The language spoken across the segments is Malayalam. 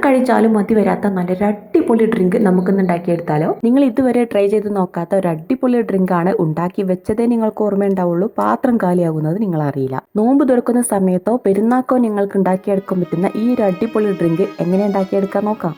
കഴിച്ചാലും മതി വരാത്ത നല്ലൊരു അടിപൊളി ഡ്രിങ്ക് നമുക്കൊന്ന് ഉണ്ടാക്കിയെടുത്താലോ? നിങ്ങൾ ഇതുവരെ ട്രൈ ചെയ്ത് നോക്കാത്ത ഒരു അടിപൊളി ഡ്രിങ്ക് ആണ്. ഉണ്ടാക്കി വെച്ചതേ നിങ്ങൾക്ക് ഓർമ്മയുണ്ടാവുള്ളൂ, പാത്രം കാലിയാകുന്നത് നിങ്ങൾ അറിയില്ല. നോമ്പ് തുറക്കുന്ന സമയത്തോ പെരുന്നാക്കോ നിങ്ങൾക്ക് ഉണ്ടാക്കിയെടുക്കാൻ പറ്റുന്ന ഈ ഒരു അടിപൊളി ഡ്രിങ്ക് എങ്ങനെ ഉണ്ടാക്കിയെടുക്കാൻ നോക്കാം.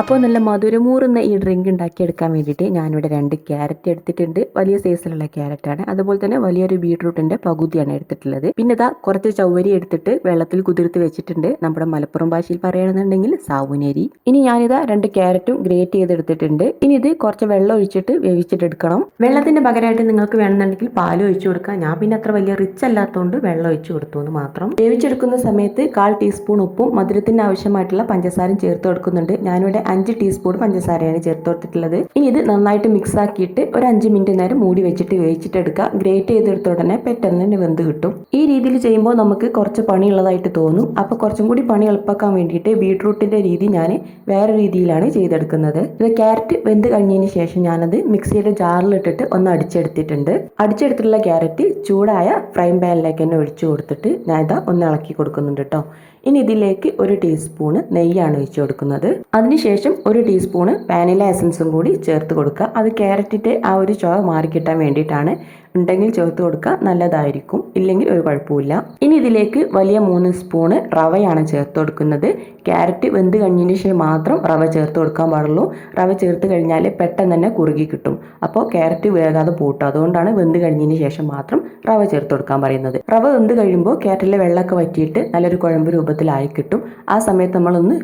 അപ്പോൾ നല്ല മധുരമൂറുന്ന ഈ ഡ്രിങ്ക് ഉണ്ടാക്കിയെടുക്കാൻ വേണ്ടിയിട്ട് ഞാനിവിടെ 2 ക്യാരറ്റ് എടുത്തിട്ടുണ്ട്. വലിയ സൈസിലുള്ള ക്യാരറ്റാണ്. അതുപോലെ തന്നെ വലിയൊരു ബീട്രൂട്ടിൻ്റെ പകുതിയാണ് എടുത്തിട്ടുള്ളത്. പിന്നെ ഇതാ കുറച്ച് ചവ്വരി എടുത്തിട്ട് വെള്ളത്തിൽ കുതിർത്ത് വെച്ചിട്ടുണ്ട്. നമ്മുടെ മലപ്പുറം ഭാഷയിൽ പറയുകയാണെന്നുണ്ടെങ്കിൽ സാവുനരി. ഇനി ഞാനിതാ 2 ക്യാരറ്റും ഗ്രേറ്റ് ചെയ്തെടുത്തിട്ടുണ്ട്. ഇനി ഇത് കുറച്ച് വെള്ളം ഒഴിച്ചിട്ട് വേവിച്ചിട്ടെടുക്കണം. വെള്ളത്തിൻ്റെ പകരമായിട്ട് നിങ്ങൾക്ക് വേണമെന്നുണ്ടെങ്കിൽ പാൽ ഒഴിച്ചു കൊടുക്കാം. ഞാൻ പിന്നെ അത്ര വലിയ റിച്ച് അല്ലാത്തതുകൊണ്ട് വെള്ളം ഒഴിച്ചു കൊടുത്തു എന്ന് മാത്രം. വേവിച്ചെടുക്കുന്ന സമയത്ത് 1/4 ടീസ്പൂൺ ഉപ്പും മധുരത്തിന് ആവശ്യമായിട്ടുള്ള പഞ്ചസാരയും ചേർത്ത് കൊടുക്കുന്നുണ്ട്. ഞാനിവിടെ 5 ടീസ്പൂൺ പഞ്ചസാരയാണ് ചേർത്ത് കൊടുത്തിട്ടുള്ളത്. ഇനി ഇത് നന്നായിട്ട് മിക്സ് ആക്കിയിട്ട് ഒരു 5 മിനിറ്റ് നേരം മൂടി വെച്ചിട്ട് വേവിച്ചിട്ടെടുക്കുക. ഗ്രേറ്റ് ചെയ്തെടുത്ത ഉടനെ പെട്ടെന്ന് തന്നെ വെന്ത് കിട്ടും. ഈ രീതിയിൽ ചെയ്യുമ്പോൾ നമുക്ക് കുറച്ച് പണിയുള്ളതായിട്ട് തോന്നും. അപ്പോൾ കുറച്ചും കൂടി പണി എളുപ്പമാക്കാൻ വേണ്ടിയിട്ട് ബീട്രൂട്ടിന്റെ രീതി ഞാൻ വേറെ രീതിയിലാണ് ചെയ്തെടുക്കുന്നത്. ഇത് ക്യാരറ്റ് വെന്ത് കഴിഞ്ഞതിന് ശേഷം ഞാനത് മിക്സിയുടെ ജാറിലിട്ടിട്ട് ഒന്ന് അടിച്ചെടുത്തിട്ടുണ്ട്. അടിച്ചെടുത്തിട്ടുള്ള ക്യാരറ്റ് ചൂടായ ഫ്രൈ പാനിലേക്ക് തന്നെ ഒഴിച്ചു കൊടുത്തിട്ട് ഞാൻ ഇതാ ഒന്ന് ഇളക്കി കൊടുക്കുന്നുണ്ട് കേട്ടോ. ഇനി ഇതിലേക്ക് 1 ടീസ്പൂണ് നെയ്യാണ് ഒഴിച്ചു കൊടുക്കുന്നത്. അതിനുശേഷം 1 ടീസ്പൂണ് വാനില എസൻസും കൂടി ചേർത്ത് കൊടുക്കുക. അത് ക്യാരറ്റിൻ്റെ ആ ഒരു ചുവ മാറിക്കിട്ടാൻ വേണ്ടിയിട്ടാണ്. ഉണ്ടെങ്കിൽ ചേർത്ത് കൊടുക്കുക, നല്ലതായിരിക്കും. ഇല്ലെങ്കിൽ ഒരു കുഴപ്പമില്ല. ഇനി ഇതിലേക്ക് വലിയ 3 സ്പൂണ് റവയാണ് ചേർത്ത് കൊടുക്കുന്നത്. ക്യാരറ്റ് വെന്ത് കഴിഞ്ഞതിന് ശേഷം മാത്രം റവ ചേർത്ത് കൊടുക്കാൻ പാടുള്ളൂ. റവ ചേർത്ത് കഴിഞ്ഞാൽ പെട്ടെന്ന് തന്നെ കുറുകി കിട്ടും. അപ്പോൾ ക്യാരറ്റ് വേകാതെ പൂട്ടും. അതുകൊണ്ടാണ് വെന്ത് കഴിഞ്ഞതിന് ശേഷം മാത്രം റവ ചേർത്ത് കൊടുക്കാൻ പറയുന്നത്. റവ വെന്ത് കഴിയുമ്പോൾ ക്യാരറ്റിലെ വെള്ളമൊക്കെ വറ്റിയിട്ട് നല്ലൊരു കുഴമ്പ് രൂപത്തിലായി കിട്ടും. ആ സമയത്ത് നമ്മളൊന്ന്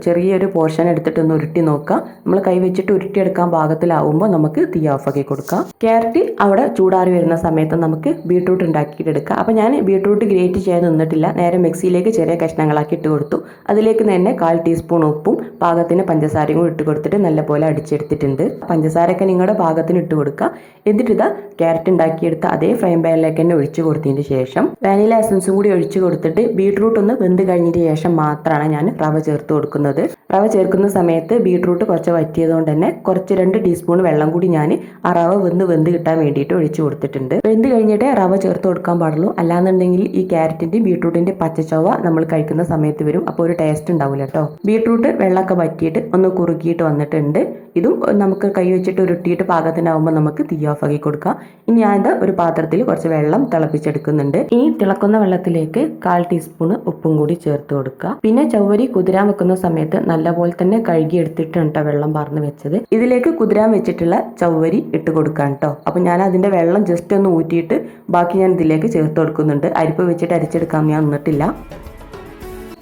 ചെറിയൊരു പോർഷൻ എടുത്തിട്ട് ഒന്ന് ഉരുട്ടി നോക്കുക. നമ്മൾ കൈ വെച്ചിട്ട് ഉരുട്ടിയെടുക്കാൻ പാകത്തിലാവുമ്പോൾ നമുക്ക് തീ ഓഫാക്കി കൊടുക്കാം. ക്യാരറ്റ് അവിടെ ചൂടാറി വരുന്ന സമയത്ത് നമുക്ക് ബീട്രൂട്ട് ഉണ്ടാക്കിയിട്ടെടുക്കാം. അപ്പോൾ ഞാൻ ബീട്രൂട്ട് ഗ്രേറ്റ് ചെയ്യാൻ നിന്നിട്ടില്ല. നേരെ മിക്സിയിലേക്ക് ചെറിയ കഷ്ണങ്ങളാക്കി ഇട്ട് കൊടുത്തു. അതിലേക്ക് തന്നെ 1/4 ടീസ്പൂൺ ഉപ്പും പാകത്തിന് പഞ്ചസാരയും കൂടി ഇട്ട് കൊടുത്തിട്ട് നല്ലപോലെ അടിച്ചെടുത്തിട്ടുണ്ട്. പഞ്ചസാരയൊക്കെ നിങ്ങളുടെ പാകത്തിന് ഇട്ട് കൊടുക്കുക. എന്നിട്ട് ഇതാ ക്യാരറ്റ് ഉണ്ടാക്കിയെടുത്ത അതേ ഫ്രൈ പാനിലേക്ക് തന്നെ ഒഴിച്ചു കൊടുത്തതിന് ശേഷം വാനില എസൻസും കൂടി ഒഴിച്ചു കൊടുത്തിട്ട് ബീട്രൂട്ട് ഒന്ന് വെന്ത് കഴിഞ്ഞതിന് ശേഷം മാത്രമാണ് ഞാൻ റവ ചേർത്ത് കൊടുക്കുന്നത്. റവ ചേർക്കുന്ന സമയത്ത് ബീട്രൂട്ട് കുറച്ച് വറ്റിയതുകൊണ്ട് തന്നെ കുറച്ച് 2 ടീസ്പൂൺ വെള്ളം കൂടി ഞാൻ ആ റവ വെന്ത് കിട്ടാൻ വേണ്ടിയിട്ട് ഒഴിച്ചു കൊടുത്തിട്ടുണ്ട്. വെന്ത് കഴിഞ്ഞിട്ട് റവ ചേർത്ത് കൊടുക്കാൻ പാടുള്ളൂ. അല്ലാന്നുണ്ടെങ്കിൽ ഈ ക്യാരറ്റിന്റെ ബീട്രൂട്ടിന്റെ പച്ചച്ചൊവ നമ്മൾ കഴിക്കുന്ന സമയത്ത് വരും. അപ്പോൾ ഒരു ടേസ്റ്റ് ഉണ്ടാവില്ല കേട്ടോ. ബീട്രൂട്ട് വെള്ളമൊക്കെ വറ്റിയിട്ട് ഒന്ന് കുറുകിയിട്ട് വന്നിട്ടുണ്ട്. ഇതും നമുക്ക് കൈ വെച്ചിട്ട് ഉരുട്ടിയിട്ട് പാകത്തിനാവുമ്പോൾ നമുക്ക് തീ ഓഫ് ആക്കി കൊടുക്കാം. ഇനി ഞാൻ ഒരു പാത്രത്തിൽ കുറച്ച് വെള്ളം തിളപ്പിച്ചെടുക്കുന്നുണ്ട്. ഈ തിളക്കുന്ന വെള്ളത്തിലേക്ക് 1/4 ടീസ്പൂൺ ഉപ്പും കൂടി ചേർത്ത് കൊടുക്കുക. പിന്നെ ചവ്വരി കുതിരാൻ വെക്കുന്ന സമയത്ത് നല്ലപോലെ തന്നെ കഴുകി എടുത്തിട്ടാണ് കേട്ടോ വെള്ളം പാർന്ന് വെച്ചത്. ഇതിലേക്ക് കുതിരാൻ വെച്ചിട്ടുള്ള ചവ്വരി ഇട്ട് കൊടുക്കാം കേട്ടോ. അപ്പോൾ ഞാൻ അതിന്റെ വെള്ളം ജസ്റ്റ് ഒന്ന് ഊറ്റിയിട്ട് ബാക്കി ഞാൻ ഇതിലേക്ക് ചേർത്ത് കൊടുക്കുന്നുണ്ട്. അരിപ്പ് വെച്ചിട്ട് അരിച്ചെടുക്കാൻ ഞാൻ നിന്നിട്ടില്ല.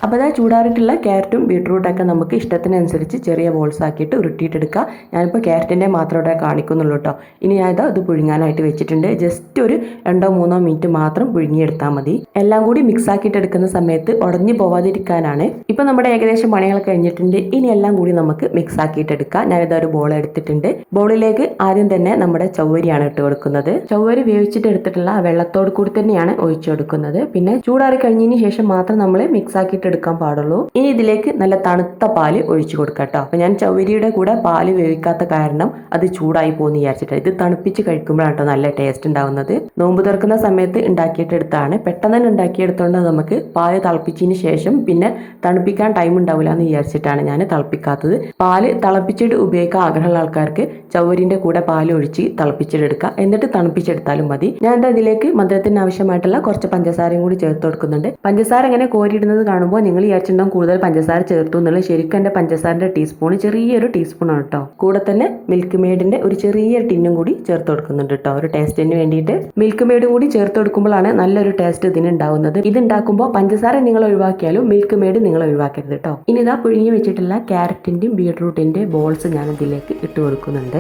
അപ്പോൾ അതാ ചൂടാറിയിട്ടുള്ള ക്യാരറ്റും ബീട്രൂട്ടൊക്കെ നമുക്ക് ഇഷ്ടത്തിനനുസരിച്ച് ചെറിയ ബോൾസ് ആക്കിയിട്ട് ഉരുട്ടിയിട്ടെടുക്കുക. ഞാനിപ്പോൾ ക്യാരറ്റിൻ്റെ മാത്രം ഇവിടെ കാണിക്കുന്നുള്ളൂ കേട്ടോ. ഇനി ഞാനിത് അത് പുഴുങ്ങാനായിട്ട് വെച്ചിട്ടുണ്ട്. ജസ്റ്റ് ഒരു 2-3 മിനിറ്റ് മാത്രം പുഴുങ്ങിയെടുത്താൽ മതി. എല്ലാം കൂടി മിക്സ് ആക്കിയിട്ട് എടുക്കുന്ന സമയത്ത് ഉടഞ്ഞു പോവാതിരിക്കാനാണ്. ഇപ്പം നമ്മുടെ ഏകദേശം പണികളൊക്കെ കഴിഞ്ഞിട്ടുണ്ട്. ഇനി എല്ലാം കൂടി നമുക്ക് മിക്സ് ആക്കിയിട്ട് എടുക്കാം. ഞാനിത് ഒരു ബോൾ എടുത്തിട്ടുണ്ട്. ബോളിലേക്ക് ആദ്യം തന്നെ നമ്മുടെ ചവ്വരിയാണ് ഇട്ട് കൊടുക്കുന്നത്. ചവ്വരി വേവിച്ചിട്ട് എടുത്തിട്ടുള്ള വെള്ളത്തോട് കൂടി തന്നെയാണ് ഒഴിച്ചു കൊടുക്കുന്നത്. പിന്നെ ചൂടാറി കഴിഞ്ഞതിന് ശേഷം മാത്രം നമ്മൾ മിക്സ് ആക്കിയിട്ട് എടുക്കാൻ പാടുള്ളൂ. ഇനി ഇതിലേക്ക് നല്ല തണുത്ത പാല് ഒഴിച്ചു കൊടുക്കാം കേട്ടോ. അപ്പൊ ഞാൻ ചവ്വരിയുടെ കൂടെ പാല് വേവിക്കാത്ത കാരണം അത് ചൂടായി പോകുന്ന വിചാരിച്ചിട്ട് ഇത് തണുപ്പിച്ച് കഴിക്കുമ്പോഴാണ് കേട്ടോ നല്ല ടേസ്റ്റ് ഉണ്ടാവുന്നത്. നോമ്പ് തുറക്കുന്ന സമയത്ത് ഉണ്ടാക്കിയിട്ടെടുത്താണ്. പെട്ടെന്ന് തന്നെ ഉണ്ടാക്കിയെടുത്തോണ്ട് നമുക്ക് പാല് തിളപ്പിച്ചതിന് ശേഷം പിന്നെ തണുപ്പിക്കാൻ ടൈം ഉണ്ടാവില്ല എന്ന് വിചാരിച്ചിട്ടാണ് ഞാൻ തിളപ്പിക്കാത്തത്. പാല് തിളപ്പിച്ചിട്ട് ഉപയോഗിക്കാൻ ആഗ്രഹമുള്ള ആൾക്കാർക്ക് ചവ്വരിന്റെ കൂടെ പാല് ഒഴിച്ച് തിളപ്പിച്ചിട്ടെടുക്കുക. എന്നിട്ട് തണുപ്പിച്ചെടുത്താലും മതി. ഞാൻ ഇതിലേക്ക് മധുരത്തിന് ആവശ്യമായിട്ടുള്ള കുറച്ച് പഞ്ചസാരയും കൂടി ചേർത്ത് കൊടുക്കുന്നുണ്ട്. പഞ്ചസാര ഇങ്ങനെ കോരിയിടുന്നത് കാണുമ്പോൾ നിങ്ങൾ വിചാരിച്ചിട്ടുണ്ടാവും കൂടുതൽ പഞ്ചസാര ചേർത്തു എന്നുള്ളത്. ശരിക്കും എൻ്റെ പഞ്ചസാരൻ്റെ ടീസ്പൂൺ ചെറിയൊരു ടീസ്പൂണാണ് കേട്ടോ. കൂടെ തന്നെ മിൽക്ക് മെയ്ഡിന്റെ ഒരു ചെറിയ ടിന്നും കൂടി ചേർത്ത് കൊടുക്കുന്നുണ്ട് കേട്ടോ, ഒരു ടേസ്റ്റിന് വേണ്ടിയിട്ട്. മിൽക്ക് മെയ്ഡും കൂടി ചേർത്ത് കൊടുക്കുമ്പോഴാണ് നല്ലൊരു ടേസ്റ്റ് ഇതിന് ഉണ്ടാവുന്നത്. ഇത് ഉണ്ടാക്കുമ്പോൾ പഞ്ചസാര നിങ്ങൾ ഒഴിവാക്കിയാലും മിൽക്ക് മെയ്ഡ് നിങ്ങൾ ഒഴിവാക്കരുത് കേട്ടോ. ഇനി ഇതാ പുഴുങ്ങി വെച്ചിട്ടുള്ള ക്യാരറ്റിന്റെയും ബീട്രൂട്ടിന്റെ ബോൾസ് ഞാൻ ഇതിലേക്ക് ഇട്ട് കൊടുക്കുന്നുണ്ട്.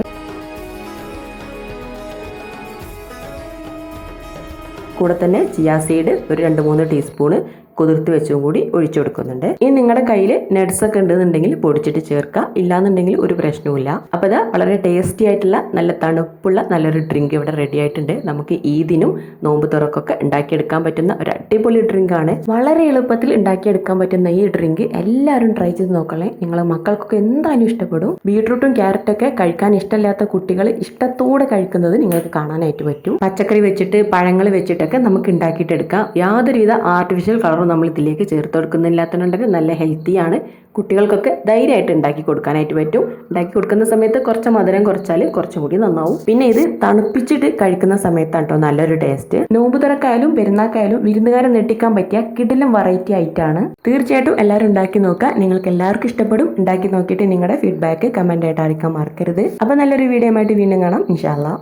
കൂടെ തന്നെ ചിയാ സീഡ് ഒരു 2-3 ടീസ്പൂണ്, കുതിർത്ത് വെച്ചും കൂടി ഒഴിച്ചു കൊടുക്കുന്നുണ്ട്. ഇനി നിങ്ങളുടെ കയ്യിൽ നട്ട്സ് ഒക്കെ ഉണ്ടെന്നുണ്ടെങ്കിൽ പൊടിച്ചിട്ട് ചേർക്കുക, ഇല്ലാന്നുണ്ടെങ്കിൽ ഒരു പ്രശ്നവുമില്ല. അപ്പോൾ ഇതാ വളരെ ടേസ്റ്റി ആയിട്ടുള്ള നല്ല തണുപ്പുള്ള നല്ലൊരു ഡ്രിങ്ക് ഇവിടെ റെഡി ആയിട്ടുണ്ട്. നമുക്ക് ഈദിനും നോമ്പ് തുറക്കൊക്കെ ഉണ്ടാക്കിയെടുക്കാൻ പറ്റുന്ന ഒരു അടിപൊളി ഡ്രിങ്ക് ആണ്. വളരെ എളുപ്പത്തിൽ ഉണ്ടാക്കിയെടുക്കാൻ പറ്റുന്ന ഈ ഡ്രിങ്ക് എല്ലാവരും ട്രൈ ചെയ്ത് നോക്കണേ. നിങ്ങളെ മക്കൾക്കൊക്കെ എന്തായാലും ഇഷ്ടപ്പെടും. ബീട്രൂട്ടും ക്യാരറ്റൊക്കെ കഴിക്കാൻ ഇഷ്ടമില്ലാത്ത കുട്ടികൾ ഇഷ്ടത്തോടെ കഴിക്കുന്നത് നിങ്ങൾക്ക് കാണാനായിട്ട് പറ്റും. പച്ചക്കറി വെച്ചിട്ട് പഴങ്ങൾ വെച്ചിട്ടൊക്കെ നമുക്ക് ഉണ്ടാക്കിയിട്ടെടുക്കാം. യാതൊരുവിധ ആർട്ടിഫിഷ്യൽ കളറും നമ്മൾ ഇതിലേക്ക് ചേർത്ത് കൊടുക്കുന്നില്ലാത്തതുണ്ടെങ്കിൽ നല്ല ഹെൽത്തിയാണ്. കുട്ടികൾക്കൊക്കെ ധൈര്യമായിട്ട് ഉണ്ടാക്കി കൊടുക്കാനായിട്ട് പറ്റും. ഉണ്ടാക്കി കൊടുക്കുന്ന സമയത്ത് കുറച്ച് മധുരം കുറച്ചാൽ കുറച്ചും കൂടി നന്നാവും. പിന്നെ ഇത് തണുപ്പിച്ചിട്ട് കഴിക്കുന്ന സമയത്താണ് കേട്ടോ നല്ലൊരു ടേസ്റ്റ്. നോമ്പ് തുറക്കായാലും പെരുന്നാക്കായാലും വിരുന്നുകാരെ നെട്ടിക്കാൻ പറ്റിയ കിടിലം വെറൈറ്റി ആയിട്ടാണ്. തീർച്ചയായിട്ടും എല്ലാവരും ഉണ്ടാക്കി നോക്കുക. നിങ്ങൾക്ക് എല്ലാവർക്കും ഇഷ്ടപ്പെടും. ഉണ്ടാക്കി നോക്കിയിട്ട് നിങ്ങളുടെ ഫീഡ്ബാക്ക് കമന്റ് ആയിട്ട് അറിയിക്കാൻ മറക്കരുത്. അപ്പോൾ നല്ലൊരു വീഡിയോ ആയിട്ട് വീണ്ടും കാണാം ഇൻഷാ അല്ലാഹ്.